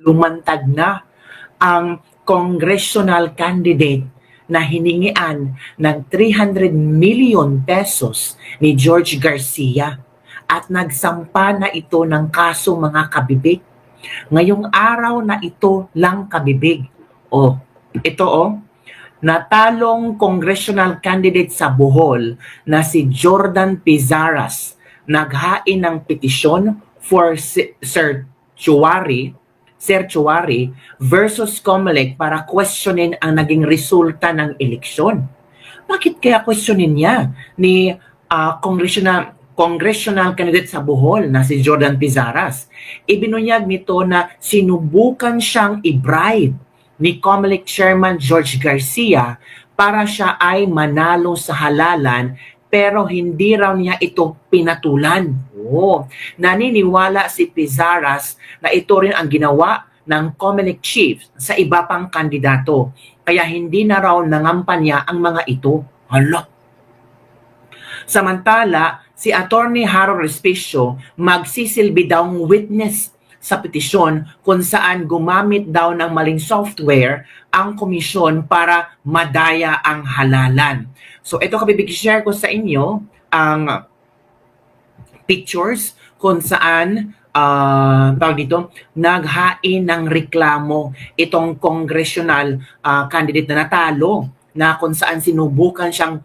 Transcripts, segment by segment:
lumantad na ang congressional candidate na hiningian ng 300 million pesos ni George Garcia at nagsampa na ito ng kaso, mga kabibig. Ngayong araw na ito lang, kabibig. Natalong congressional candidate sa Bohol na si Jordan Pizaras naghain ng petisyon for Sir Chuari versus Comelec para questionin ang naging resulta ng eleksyon. Bakit kaya questionin niya ni congressional candidate sa Bohol na si Jordan Pizaras? Ibinunyag nito na sinubukan siyang i-bribe ni Comelec Chairman George Garcia para siya ay manalo sa halalan, pero hindi raw niya ito pinatulan. Naniniwala si Pizaras na ito rin ang ginawa ng Comelec chief sa iba pang kandidato. Kaya hindi na raw nangampanya ang mga ito. Hala! Samantala, si Attorney Harold Respicio magsisilbi daw witness sa petisyon kung saan gumamit daw ng maling software ang komisyon para madaya ang halalan. So ito, kabibig, share ko sa inyo ang pictures kung saan naghain ng reklamo itong congressional candidate na natalo, na kung saan sinubukan siyang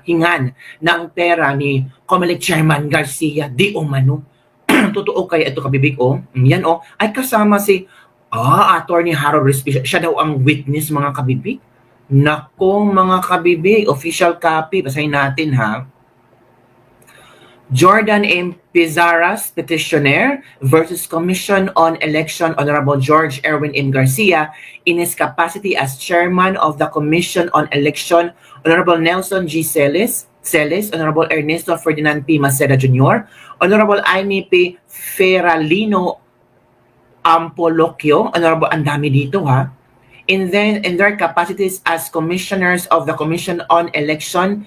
hingan ng pera ni Comelec Chairman Garcia di umano. Totoo kaya ito, kabibig? Yan ay kasama si Attorney Harold Respicio. Siya daw ang witness, mga kabibig. Nako, mga kabibig, official copy, basahin natin ha. Jordan M. Pizaras, petitioner, versus Commission on Election Honorable George Erwin M. Garcia in his capacity as chairman of the Commission on Election Honorable Nelson G. Celis, Honorable Ernesto Ferdinand P. Maceda Jr., Honorable Aimee P. Feralino Ampolocchio, Honorable, ang dami dito ha, in their capacities as commissioners of the Commission on Election,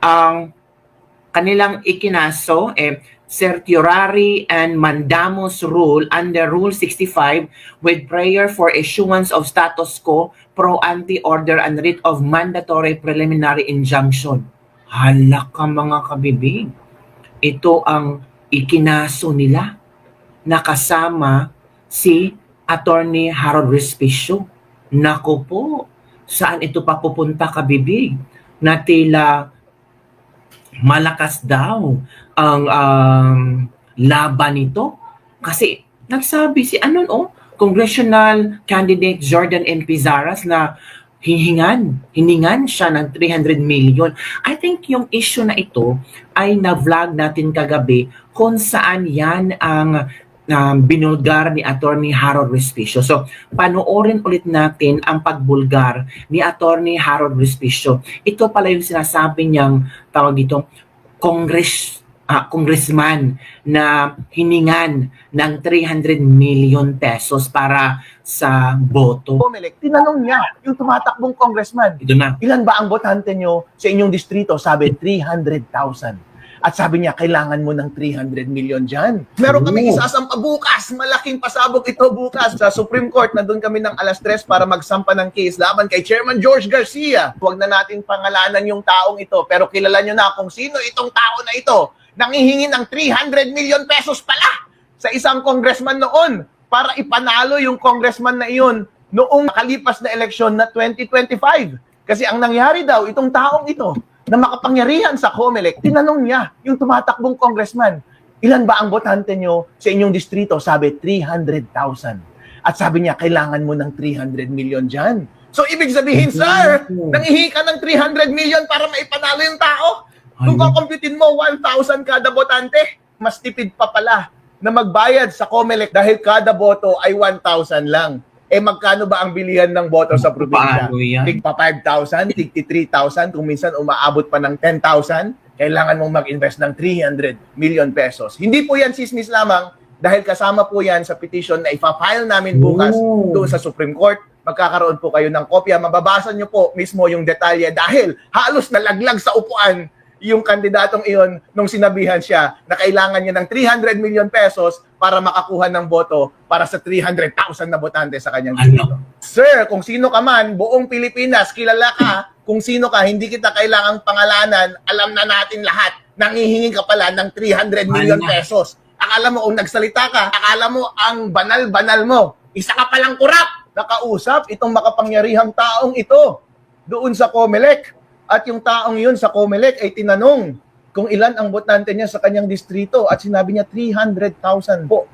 ang kanilang ikinaso certiorari and mandamus rule under Rule 65 with prayer for issuance of status quo pro ante order and writ of mandatory preliminary injunction. Hala ka, mga kabibig. Ito ang ikinaso nila, nakasama si Attorney Harold Respicio. Naku po, saan ito papupunta, kabibig? Na tila malakas daw ang laban nito. Kasi nagsabi si congressional candidate Jordan M. Pizaras na hiningan siya ng 300 million. I think yung issue na ito ay na-vlog natin kagabi kung saan yan ang binulgar ni Attorney Harold Respicio. So, panoorin ulit natin ang pagbulgar ni Attorney Harold Respicio. Ito pala yung sinasabi niyang, tawag dito, congressman na hiningan ng 300 million pesos para sa boto. Comelec, tinanong niya yung tumatakbong congressman, Ito na. ilan ba ang botante nyo sa inyong distrito? Sabi, 300,000. At sabi niya, kailangan mo ng 300 million dyan. Meron kami isasampa bukas. Malaking pasabog ito bukas sa Supreme Court. Nandun kami ng 3:00 para magsampa ng case laban kay Chairman George Garcia. Huwag na natin pangalanan yung taong ito. Pero kilala nyo na kung sino itong tao na ito. Nangihingi ng 300 million pesos pala sa isang congressman noon para ipanalo yung congressman na iyon noong nakalipas na eleksyon na 2025. Kasi ang nangyari daw, itong taong ito, na makapangyarihan sa Comelec, tinanong niya yung tumatakbong congressman, ilan ba ang botante nyo sa inyong distrito? Sabi, 300,000. At sabi niya, kailangan mo ng 300 million dyan. So, ibig sabihin, sir, nangihingi ka ng 300 million para maipanalo yung tao? Kung kukumputin mo, 1,000 kada botante, mas tipid pa pala na magbayad sa Comelec dahil kada boto ay 1,000 lang. Magkano ba ang bilihan ng boto sa probinsya? Tigpa 5,000, tigti 3,000, kung minsan umaabot pa ng 10,000, kailangan mong mag-invest ng 300 million pesos. Hindi po yan sismis lamang dahil kasama po yan sa petition na ipa-file namin bukas doon sa Supreme Court. Magkakaroon po kayo ng kopya. Mababasa nyo po mismo yung detalye dahil halos nalaglag sa upuan yung kandidatong iyon nung sinabihan siya na kailangan niya ng 300 million pesos para makakuha ng boto para sa 300,000 na botante sa kanyang distrito. Sir, kung sino ka man, buong Pilipinas, kilala ka, kung sino ka, hindi kita kailangang pangalanan, alam na natin lahat, nangihingi ka pala ng 300 million pesos. Akala mo, kung nagsalita ka, akala mo ang banal-banal mo. Isa ka palang kurap. Nakausap itong makapangyarihang taong ito doon sa COMELEC. At yung taong yun sa COMELEC ay tinanong kung ilan ang botante niya sa kanyang distrito at sinabi niya 300,000 po.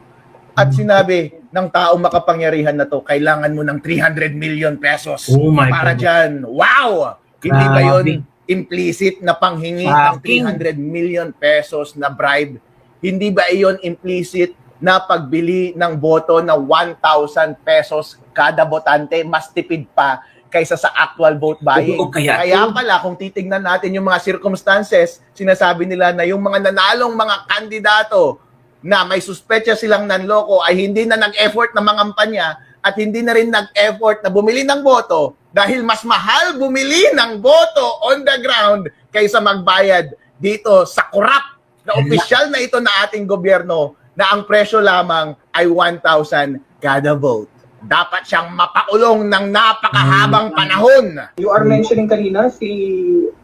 At sinabi ng taong makapangyarihan na to, kailangan mo ng 300 million pesos para dyan. Wow! Hindi ba yun implicit na panghingi ng 300 million pesos na bribe? Hindi ba iyon implicit na pagbili ng boto na 1,000 pesos kada botante, mas tipid pa kaysa sa actual vote buying? Kaya pala, kung titignan natin yung mga circumstances, sinasabi nila na yung mga nanalong mga kandidato na may suspetsa silang nanloko ay hindi na nag-effort na mangampanya at hindi na rin nag-effort na bumili ng boto dahil mas mahal bumili ng boto on the ground kaysa magbayad dito sa korap na opisyal na ito na ating gobyerno na ang presyo lamang ay 1,000 kada vote. Dapat siyang mapakulong ng napakahabang panahon. You are mentioning kanina si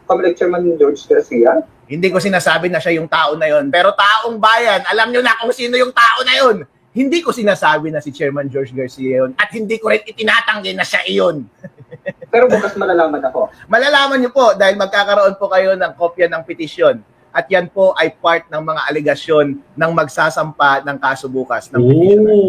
Comelec Chairman George Garcia. Hindi ko sinasabi na siya yung tao na yon. Pero taong bayan, alam nyo na kung sino yung tao na yon. Hindi ko sinasabi na si Chairman George Garcia yun. At hindi ko rin itinatanggi na siya iyon. Pero bukas malalaman ako. Malalaman nyo po dahil magkakaroon po kayo ng kopya ng petisyon. At yan po ay part ng mga alegasyon ng magsasampa ng kaso bukas ng petitioner.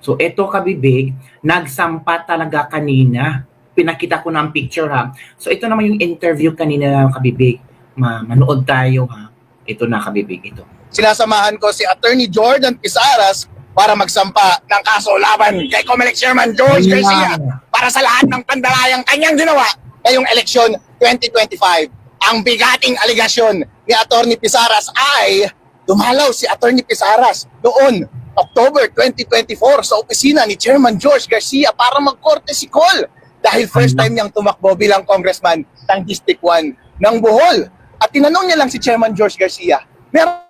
So ito kabibig, nagsampa talaga kanina. Pinakita ko na ang picture ha. So ito naman yung interview kanina kabibig. Manood tayo ha. Ito na kabibig ito. Sinasamahan ko si Attorney Jordan Pisaras para magsampa ng kaso laban kay Comelec Chairman George Garcia para sa lahat ng pandalayang kanyang ginawa ngayong eleksyon 2025. Ang bigating aligasyon ni Attorney Pisaras ay dumalaw si Attorney Pisaras doon October 2024 sa opisina ni Chairman George Garcia para mag-courtesy call dahil first time niyang tumakbo bilang congressman ng District 1 ng Bohol. At tinanong niya lang si Chairman George Garcia, meron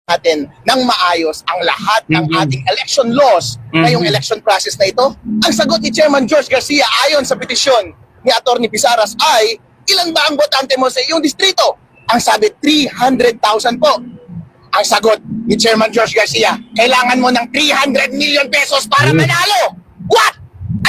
natin ng maayos ang lahat ng ating election laws ngayong election process na ito? Ang sagot ni Chairman George Garcia ayon sa petisyon ni Attorney Pisaras ay, ilan ba ang botante mo sa iyong distrito? Ang sabi, 300,000 po. Ang sagot ni Chairman George Garcia, kailangan mo ng 300 million pesos para manalo. What?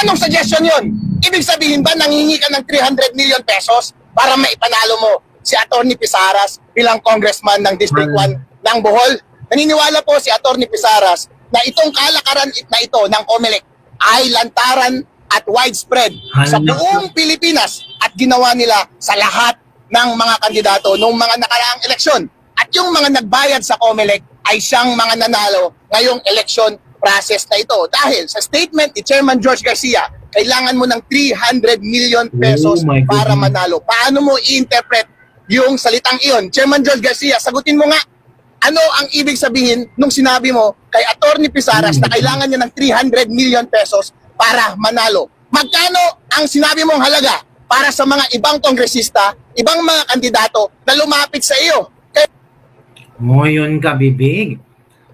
Anong suggestion yun? Ibig sabihin ba nanghingi ka ng 300 million pesos para maipanalo mo si Attorney Pisaras bilang congressman ng District 1 ng Bohol? Naniniwala po si Attorney Pisaras na itong kalakaran na ito ng COMELEC ay lantaran at widespread sa buong Pilipinas at ginawa nila sa lahat ng mga kandidato noong mga nakaraang eleksyon. At yung mga nagbayad sa COMELEC ay siyang mga nanalo ngayong election process na ito. Dahil sa statement ni Chairman George Garcia, kailangan mo ng 300 million pesos para manalo. Paano mo i-interpret yung salitang iyon? Chairman George Garcia, sagutin mo nga, ano ang ibig sabihin nung sinabi mo kay Attorney Pisaras na kailangan niya ng 300 million pesos para manalo? Magkano ang sinabi mong halaga para sa mga ibang kongresista, ibang mga kandidato na lumapit sa iyo? Ngayon ka, bibig.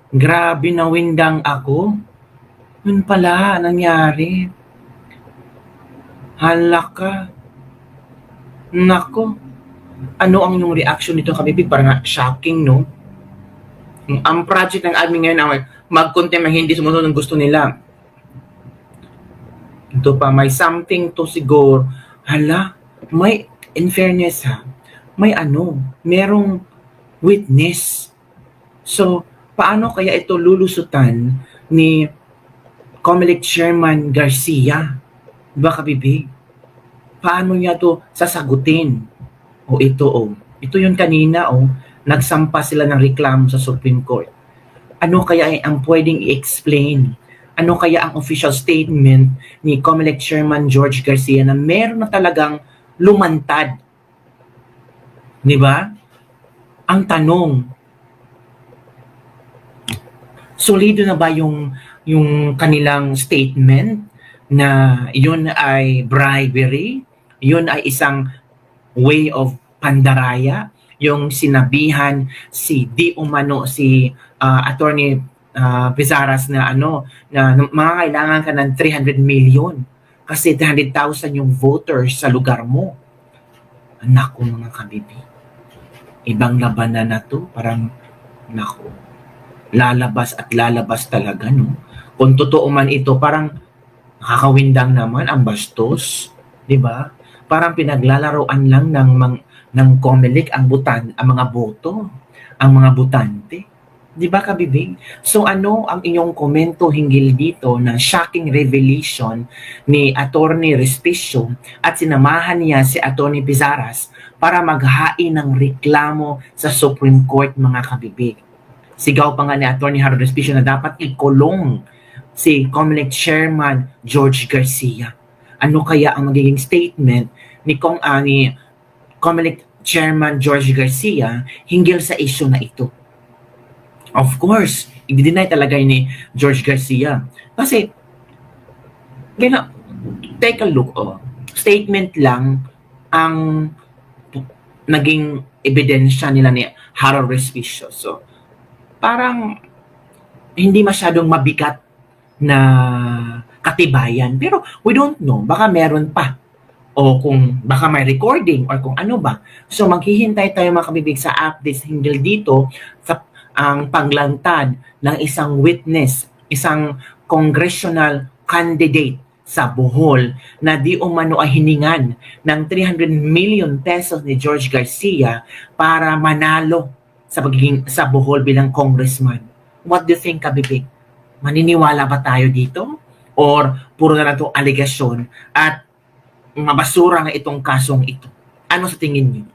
Grabe na windang ako. Yun pala, nangyari. Hala ka. Nako. Ano ang yung reaction nito, kabibig? Parang shocking, no? Ang project ng admin ngayon ay mag-contem na hindi sumunod ng gusto nila. Ito pa, may something to siguro. Hala, may, in fairness ha, may merong witness. So, paano kaya ito lulusutan ni COMELEC Chairman Garcia? Diba kabibig? Paano niya to sasagutin? Ito yun kanina, nagsampa sila ng reklamo sa Supreme Court. Ano kaya ang pwedeng i-explain? Ano kaya ang official statement ni COMELEC Chairman George Garcia na meron na talagang lumantad? Diba? Ang tanong, solido na ba yung kanilang statement na yun ay bribery? Yun ay isang way of pandaraya, yung sinabihan si Attorney Pizaras na mga kailangan ka ng 300 million kasi 300,000 yung voters sa lugar mo. Naku mga kabibi. Ibang labanan na to, parang naku. Lalabas at lalabas talaga, no? Kung totoo man ito, parang nakakawindang naman ang bastos, 'di ba? Parang pinaglalaroan lang ng COMELEC ang mga boto, ang mga botante. 'Di ba kabibig? So ano ang inyong komento hinggil dito na shocking revelation ni Attorney Respicio at sinamahan niya si Attorney Pizaras para maghain ng reklamo sa Supreme Court mga kabibig? Sigaw pa nga ni Attorney Harold Respicio na dapat ikulong si COMELEC Chairman George Garcia. Ano kaya ang magiging statement ni COMELEC Chairman George Garcia hinggil sa issue na ito? Of course, i-deny talaga ni George Garcia. Kasi, take a look, statement lang ang naging ebidensya nila ni Harold Respicio. So, parang hindi masyadong mabigat na katibayan. Pero we don't know, baka meron pa. O kung baka may recording or kung ano ba. So, maghihintay tayo mga kabibig sa updates hinggil dito sa ang paglantad ng isang witness, isang congressional candidate sa Bohol na di umano ay hiningan ng 300 million pesos ni George Garcia para manalo sa Bohol bilang congressman. What do you think, kabibig? Maniniwala ba tayo dito? Or puro na lang itong aligasyon at mabasura na itong kasong ito? Ano sa tingin niyo?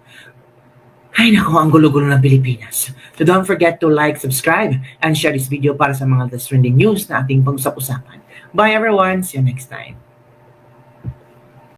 Ay nako, ang gulo-gulo ng Pilipinas. So don't forget to like, subscribe, and share this video para sa mga latest trending news na ating pag-usap-usapan. Bye everyone! See you next time.